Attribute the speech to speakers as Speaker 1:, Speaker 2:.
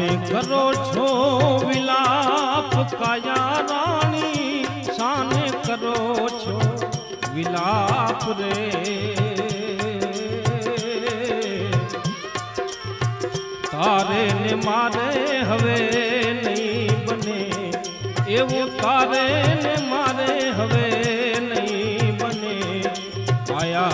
Speaker 1: करो छो विलाप काया रानी, शाने करो छो विलाप रे। तारे ने मारे हवे नहीं बने, एवं तारे ने मारे हवे नहीं बने। काया